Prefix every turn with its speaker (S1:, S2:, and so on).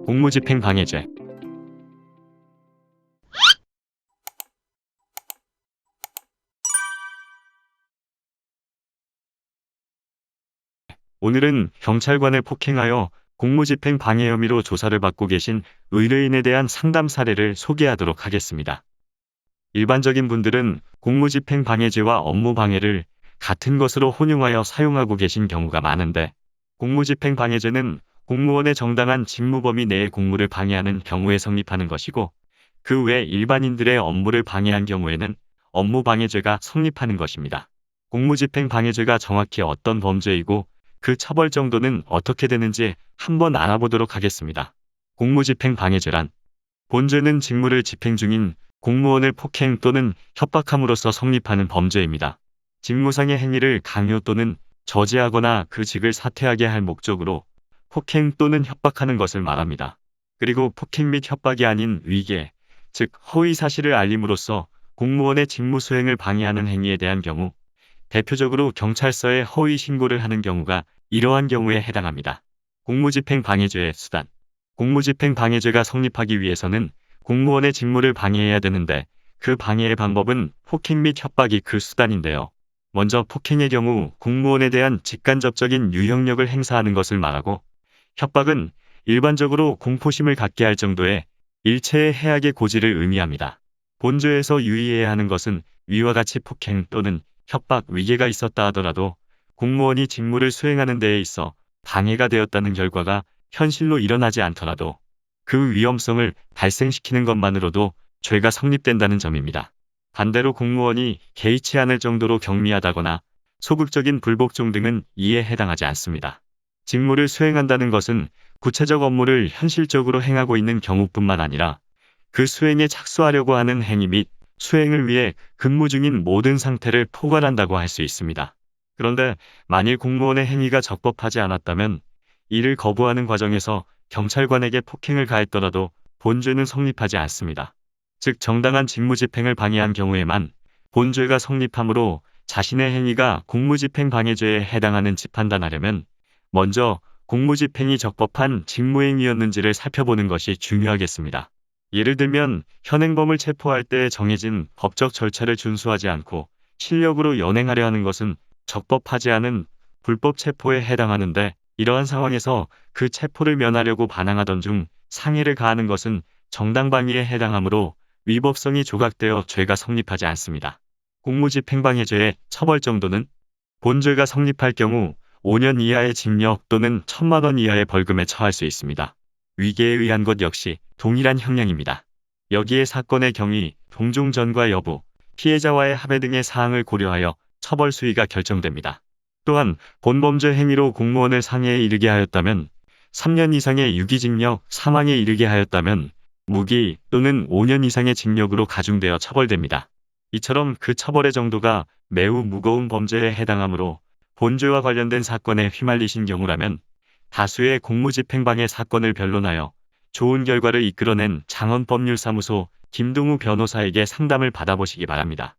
S1: 공무집행방해죄. 오늘은 경찰관을 폭행하여 공무집행 방해 혐의로 조사를 받고 계신 의뢰인에 대한 상담 사례를 소개하도록 하겠습니다. 일반적인 분들은 공무집행 방해죄와 업무방해를 같은 것으로 혼용하여 사용하고 계신 경우가 많은데, 공무집행 방해죄는 공무원의 정당한 직무 범위 내의 공무를 방해하는 경우에 성립하는 것이고, 그 외 일반인들의 업무를 방해한 경우에는 업무방해죄가 성립하는 것입니다. 공무집행 방해죄가 정확히 어떤 범죄이고 그 처벌 정도는 어떻게 되는지 한번 알아보도록 하겠습니다. 공무집행 방해죄란 본죄는 직무를 집행 중인 공무원을 폭행 또는 협박함으로써 성립하는 범죄입니다. 직무상의 행위를 강요 또는 저지하거나 그 직을 사퇴하게 할 목적으로 폭행 또는 협박하는 것을 말합니다. 그리고 폭행 및 협박이 아닌 위계, 즉 허위 사실을 알림으로써 공무원의 직무 수행을 방해하는 행위에 대한 경우, 대표적으로 경찰서에 허위 신고를 하는 경우가 이러한 경우에 해당합니다. 공무집행 방해죄의 수단. 공무집행 방해죄가 성립하기 위해서는 공무원의 직무를 방해해야 되는데, 그 방해의 방법은 폭행 및 협박이 그 수단인데요. 먼저 폭행의 경우 공무원에 대한 직간접적인 유형력을 행사하는 것을 말하고, 협박은 일반적으로 공포심을 갖게 할 정도의 일체의 해악의 고지를 의미합니다. 본죄에서 유의해야 하는 것은 위와 같이 폭행 또는 협박, 위계가 있었다 하더라도 공무원이 직무를 수행하는 데에 있어 방해가 되었다는 결과가 현실로 일어나지 않더라도 그 위험성을 발생시키는 것만으로도 죄가 성립된다는 점입니다. 반대로 공무원이 개의치 않을 정도로 경미하다거나 소극적인 불복종 등은 이에 해당하지 않습니다. 직무를 수행한다는 것은 구체적 업무를 현실적으로 행하고 있는 경우뿐만 아니라 그 수행에 착수하려고 하는 행위 및 수행을 위해 근무 중인 모든 상태를 포괄한다고 할 수 있습니다. 그런데 만일 공무원의 행위가 적법하지 않았다면 이를 거부하는 과정에서 경찰관에게 폭행을 가했더라도 본죄는 성립하지 않습니다. 즉 정당한 직무집행을 방해한 경우에만 본죄가 성립하므로 자신의 행위가 공무집행 방해죄에 해당하는지 판단하려면 먼저 공무집행이 적법한 직무행위였는지를 살펴보는 것이 중요하겠습니다. 예를 들면 현행범을 체포할 때 정해진 법적 절차를 준수하지 않고 실력으로 연행하려 하는 것은 적법하지 않은 불법 체포에 해당하는데, 이러한 상황에서 그 체포를 면하려고 반항하던 중 상해를 가하는 것은 정당방위에 해당하므로 위법성이 조각되어 죄가 성립하지 않습니다. 공무집행방해죄의 처벌 정도는 본죄가 성립할 경우 5년 이하의 징역 또는 1,000만 원 이하의 벌금에 처할 수 있습니다. 위계에 의한 것 역시 동일한 형량입니다. 여기에 사건의 경위, 동종 전과 여부, 피해자와의 합의 등의 사항을 고려하여 처벌 수위가 결정됩니다. 또한 본범죄 행위로 공무원을 상해에 이르게 하였다면 3년 이상의 유기징역, 사망에 이르게 하였다면 무기 또는 5년 이상의 징역으로 가중되어 처벌됩니다. 이처럼 그 처벌의 정도가 매우 무거운 범죄에 해당하므로 본죄와 관련된 사건에 휘말리신 경우라면 다수의 공무집행방해 사건을 변론하여 좋은 결과를 이끌어낸 장원법률사무소 김동우 변호사에게 상담을 받아보시기 바랍니다.